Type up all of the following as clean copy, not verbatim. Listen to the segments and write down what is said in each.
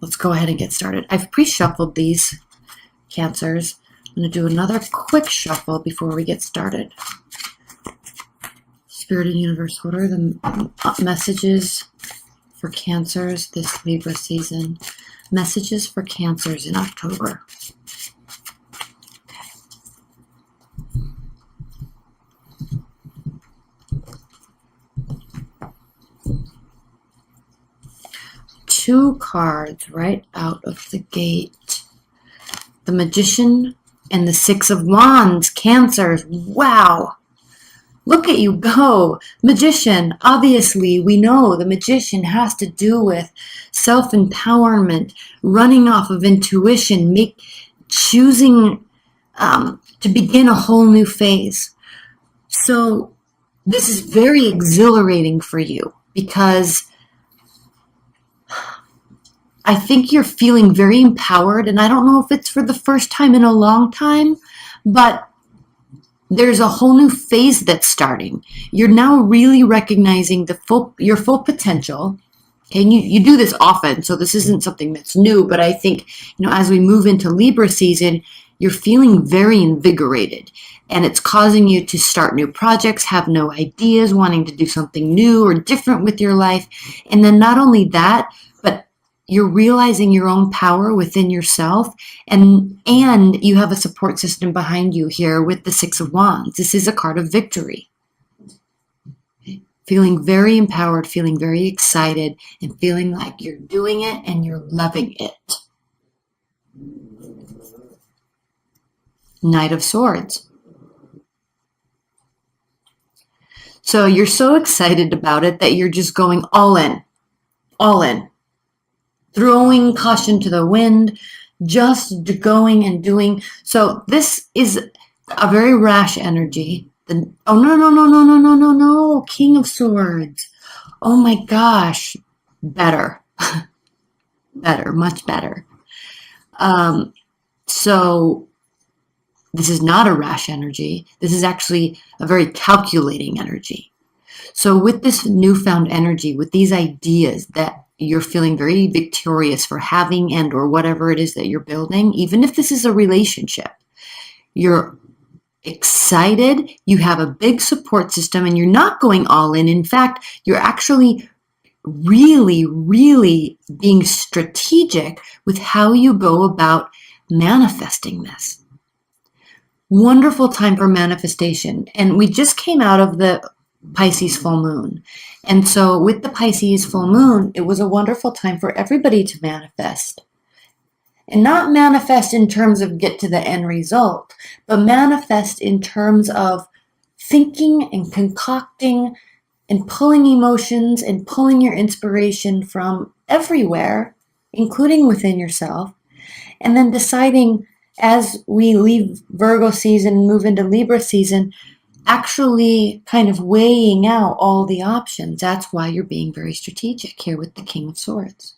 let's go ahead and get started. I've pre-shuffled these Cancers. I'm going to do another quick shuffle before we get started. Spirit and Universe, what are the messages for Cancers this Libra season? Messages for Cancers in October. Two cards right out of the gate. The Magician and the Six of Wands. Cancers. Wow. Look at you go. Magician. Obviously, we know the Magician has to do with self-empowerment, running off of intuition, choosing to begin a whole new phase. So this is very exhilarating for you because I think you're feeling very empowered, and I don't know if it's for the first time in a long time, but there's a whole new phase that's starting. You're now really recognizing your full potential, and you do this often, so this isn't something that's new, but I think, as we move into Libra season, you're feeling very invigorated, and it's causing you to start new projects, have no ideas, wanting to do something new or different with your life, and then not only that, but you're realizing your own power within yourself, and you have a support system behind you here with the Six of Wands. This is a card of victory. Feeling very empowered, feeling very excited, and feeling like you're doing it and you're loving it. Knight of Swords. So you're so excited about it that you're just going all in. All in. Throwing caution to the wind, just going and doing. So this is a very rash energy. Oh, no. King of Swords. Oh my gosh. Better. Better, much better. So this is not a rash energy. This is actually a very calculating energy. So with this newfound energy, with these ideas that you're feeling very victorious for having and or whatever it is that you're building, even if this is a relationship, you're excited, you have a big support system, and you're not going all in. In fact, you're actually really, really being strategic with how you go about manifesting this. Wonderful time for manifestation. And we just came out of the Pisces full moon. And so with the Pisces full moon, it was a wonderful time for everybody to manifest. And not manifest in terms of get to the end result, but manifest in terms of thinking and concocting and pulling emotions and pulling your inspiration from everywhere, including within yourself, and then deciding as we leave Virgo season and move into Libra season, actually kind of weighing out all the options. That's why you're being very strategic here with the King of Swords.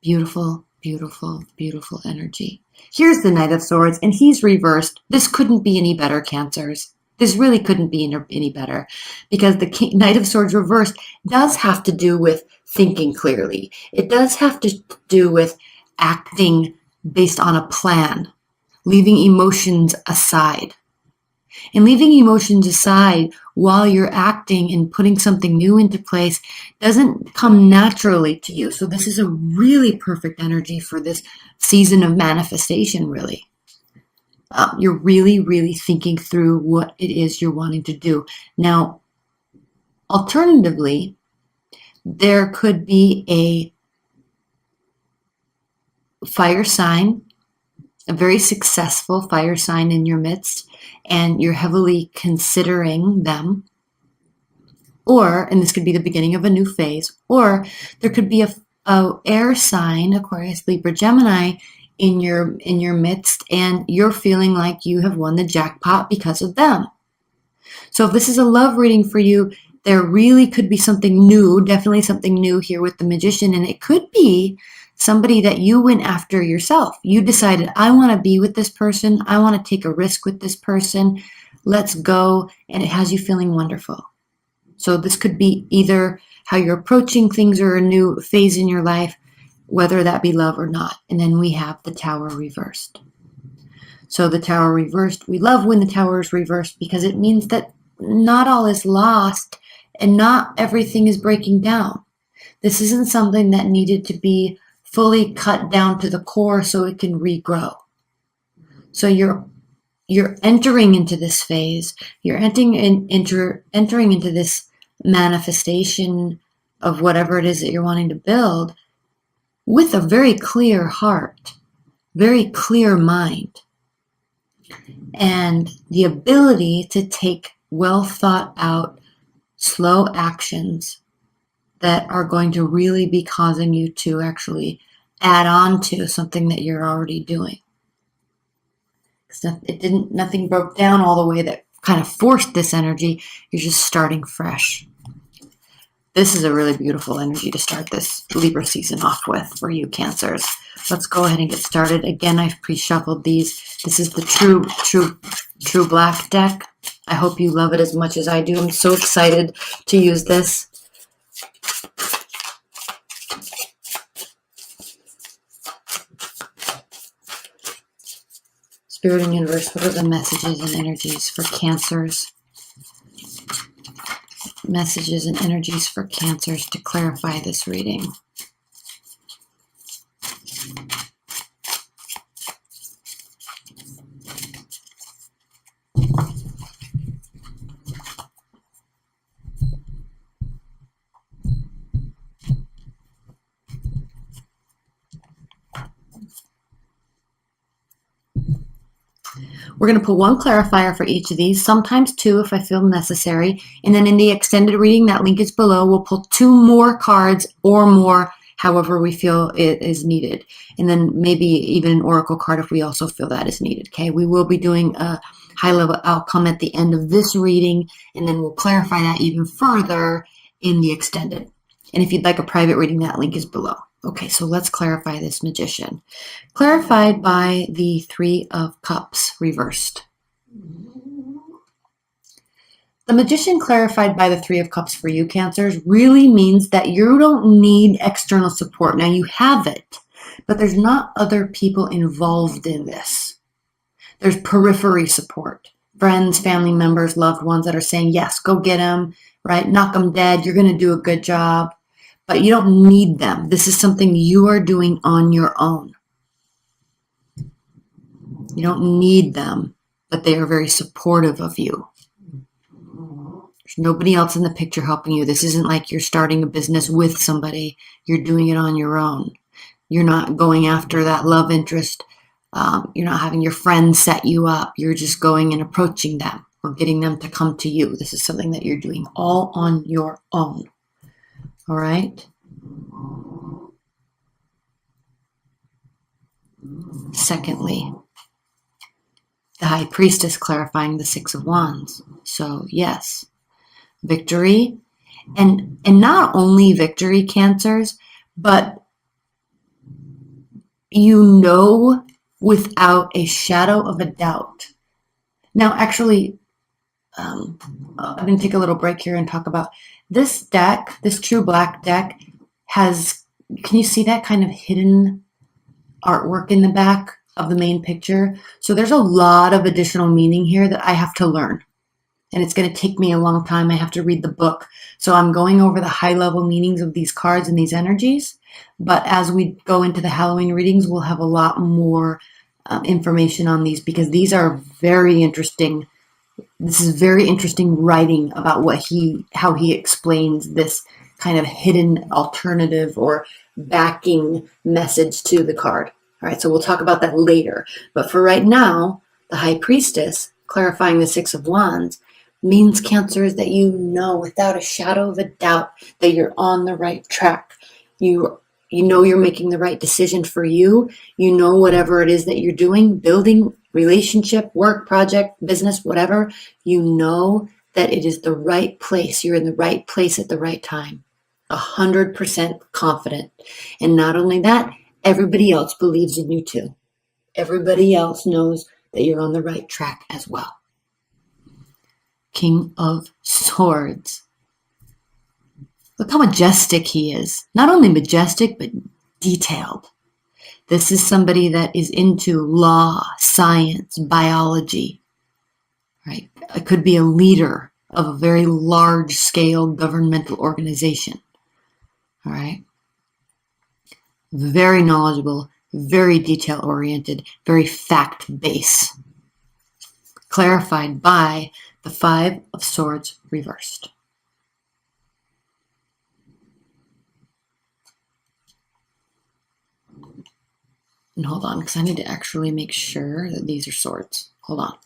Beautiful, beautiful, beautiful energy. Here's the Knight of Swords, and he's reversed. This couldn't be any better, Cancers. This really couldn't be any better, because the Knight of Swords reversed does have to do with thinking clearly. It does have to do with acting based on a plan, leaving emotions aside. And leaving emotions aside while you're acting and putting something new into place doesn't come naturally to you. So this is a really perfect energy for this season of manifestation, really. You're really, really thinking through what it is you're wanting to do. Now, alternatively, there could be a fire sign, a very successful fire sign in your midst, and you're heavily considering them. Or, and this could be the beginning of a new phase, or there could be a air sign, Aquarius, Libra, Gemini, in your midst, and you're feeling like you have won the jackpot because of them. So if this is a love reading for you, there really could be something new, definitely something new here with the Magician, and it could be somebody that you went after yourself. You decided, I want to be with this person. I want to take a risk with this person. Let's go. And it has you feeling wonderful. So this could be either how you're approaching things or a new phase in your life. whether that be love or not. And then we have the Tower reversed. So the Tower reversed, we love when the Tower is reversed because it means that not all is lost and not everything is breaking down. This isn't something that needed to be fully cut down to the core so it can regrow. So you're entering into this phase, you're entering into this manifestation of whatever it is that you're wanting to build with a very clear heart, very clear mind, and the ability to take well thought out, slow actions that are going to really be causing you to actually add on to something that you're already doing. Nothing broke down all the way that kind of forced this energy. You're just starting fresh. This is a really beautiful energy to start this Libra season off with for you Cancers. Let's go ahead and get started. Again, I've pre-shuffled these. This is the True Black deck. I hope you love it as much as I do. I'm so excited to use this. Spirit and Universe, what are the messages and energies for Cancers? Messages and energies for Cancers to clarify this reading. We're going to pull one clarifier for each of these, sometimes two if I feel necessary. And then in the extended reading, that link is below, we'll pull two more cards or more, however we feel it is needed. And then maybe even an oracle card if we also feel that is needed. Okay, we will be doing a high-level outcome at the end of this reading, and then we'll clarify that even further in the extended. And if you'd like a private reading, that link is below. Okay, so let's clarify this Magician. Clarified by the Three of Cups reversed. The Magician clarified by the Three of Cups for you, Cancers, really means that you don't need external support. Now, you have it, but there's not other people involved in this. There's periphery support. Friends, family members, loved ones that are saying, yes, go get him, right? Knock him dead. You're going to do a good job. But you don't need them. This is something you are doing on your own. You don't need them, but they are very supportive of you. There's nobody else in the picture helping you. This isn't like you're starting a business with somebody. You're doing it on your own. You're not going after that love interest. You're not having your friends set you up. You're just going and approaching them or getting them to come to you. This is something that you're doing all on your own. All right. Secondly, the High Priestess clarifying the Six of Wands. So yes, victory, and not only victory, Cancers, but you know without a shadow of a doubt. Now, actually, I'm going to take a little break here and talk about this deck. This True Black deck has, can you see that kind of hidden artwork in the back of the main picture? So there's a lot of additional meaning here that I have to learn. And it's going to take me a long time. I have to read the book. So I'm going over the high level meanings of these cards and these energies. But as we go into the Halloween readings, we'll have a lot more information on these because these are very interesting. This is very interesting writing about how he explains this kind of hidden alternative or backing message to the card. All right, so we'll talk about that later. But for right now, the High Priestess, clarifying the Six of Wands, means, Cancers, that you know without a shadow of a doubt that you're on the right track. You know you're making the right decision for you. You know whatever it is that you're doing, building, relationship, work, project, business, whatever, you know that it is the right place. You're in the right place at the right time. 100% confident. And not only that, everybody else believes in you too. Everybody else knows that you're on the right track as well. King of Swords. Look how majestic he is. Not only majestic, but detailed. This is somebody that is into law, science, biology, right? It could be a leader of a very large-scale governmental organization, all right? Very knowledgeable, very detail-oriented, very fact-based. Clarified by the Five of Swords reversed. And hold on, because I need to actually make sure that these are swords. Hold on.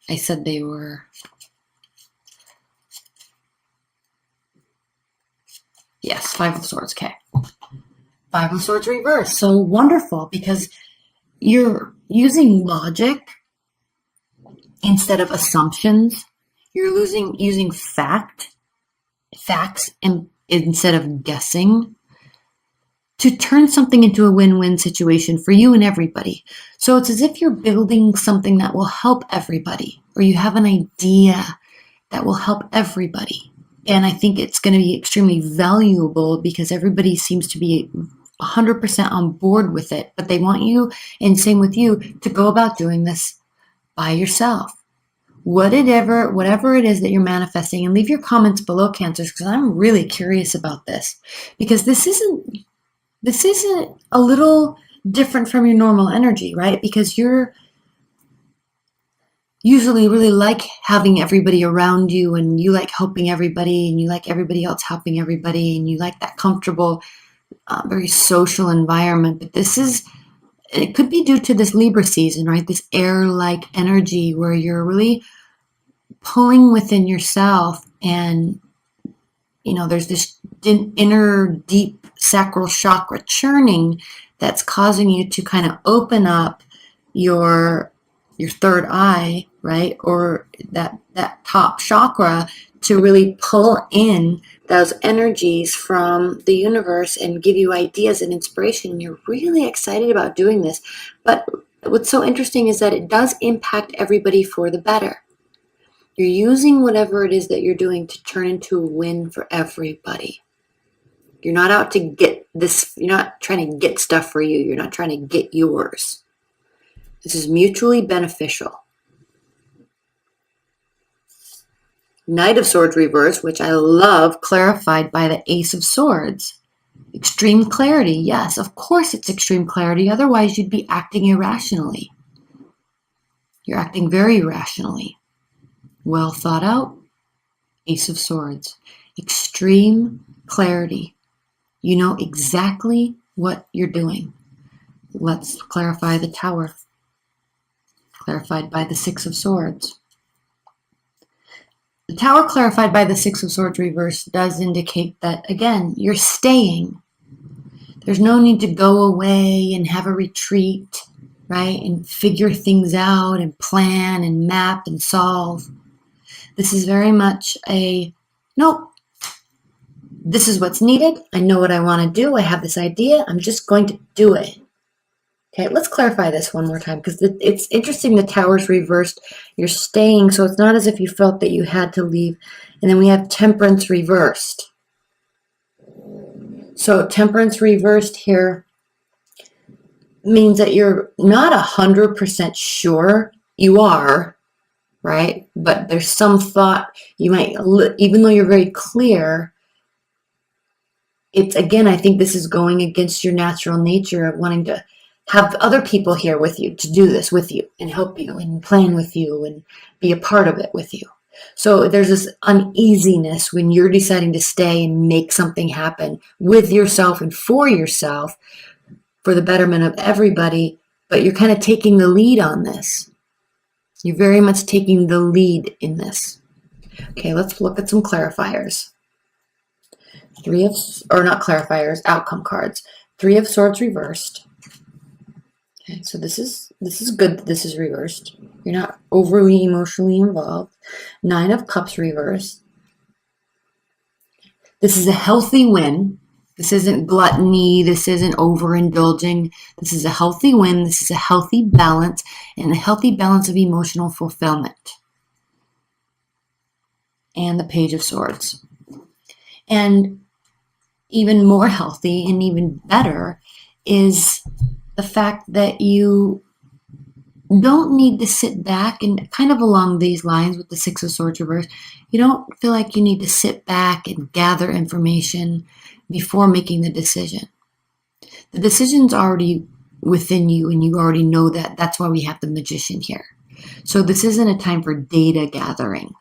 I said they were... Yes, Five of Swords, okay. Five of Swords reversed. So wonderful, because you're using logic instead of assumptions. You're using facts instead of guessing to turn something into a win-win situation for you and everybody. So it's as if you're building something that will help everybody, or you have an idea that will help everybody. And I think it's going to be extremely valuable because everybody seems to be 100% on board with it, but they want you, and same with you, to go about doing this by yourself. Whatever it is that you're manifesting, and leave your comments below, Cancers, because I'm really curious about this, because this isn't a little different from your normal energy, right? Because you're usually really like having everybody around you, and you like helping everybody, and you like everybody else helping everybody, and you like that comfortable, very social environment. But it could be due to this Libra season, right? This air-like energy where you're really pulling within yourself, and there's this inner deep sacral chakra churning that's causing you to kind of open up your third eye, right? Or that top chakra, to really pull in those energies from the universe and give you ideas and inspiration. And you're really excited about doing this. But what's so interesting is that it does impact everybody for the better. You're using whatever it is that you're doing to turn into a win for everybody. You're not out to get this. You're not trying to get stuff for you. You're not trying to get yours. This is mutually beneficial. Knight of Swords reversed, which I love, clarified by the Ace of Swords. Extreme clarity. Yes, of course it's extreme clarity. Otherwise, you'd be acting irrationally. You're acting very rationally. Well thought out. Ace of Swords. Extreme clarity. You know exactly what you're doing. Let's clarify the Tower. Clarified by the Six of Swords. The Tower clarified by the Six of Swords reversed does indicate that, again, you're staying. There's no need to go away and have a retreat, right? And figure things out and plan and map and solve. This is very much nope, this is what's needed. I know what I want to do. I have this idea. I'm just going to do it. Okay, let's clarify this one more time, because it's interesting. The Tower's reversed. You're staying, so it's not as if you felt that you had to leave. And then we have Temperance reversed. So Temperance reversed here means that you're not 100% sure. You are, right? But there's some thought you might, even though you're very clear, it's, again, I think this is going against your natural nature of wanting to have other people here with you to do this with you and help you and plan with you and be a part of it with you. So there's this uneasiness when you're deciding to stay and make something happen with yourself and for yourself for the betterment of everybody, but you're kind of taking the lead on this. You're very much taking the lead in this. Okay, let's look at some clarifiers. Not clarifiers, outcome cards. Three of Swords reversed. Okay, so this is good that this is reversed. You're not overly emotionally involved. Nine of Cups reversed. This is a healthy win. This isn't gluttony. This isn't overindulging. This is a healthy win. This is a healthy balance, and a healthy balance of emotional fulfillment. And the Page of Swords. And even more healthy and even better is the fact that you don't need to sit back and kind of along these lines with the Six of Swords reverse. You don't feel like you need to sit back and gather information before making the decision. The decision's already within you, and you already know that. That's why we have the Magician here. So this isn't a time for data gathering.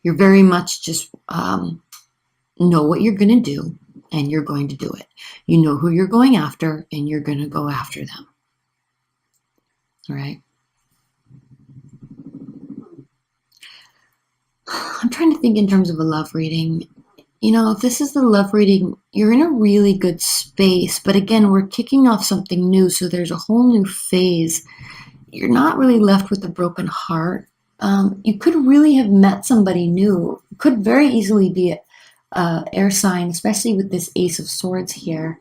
You're very much just know what you're going to do, and you're going to do it. You know who you're going after, and you're going to go after them. All right. I'm trying to think in terms of a love reading. You know, if this is the love reading, you're in a really good space. But again, we're kicking off something new. So there's a whole new phase. You're not really left with a broken heart. You could really have met somebody new. Could very easily be a air sign, especially with this Ace of Swords here.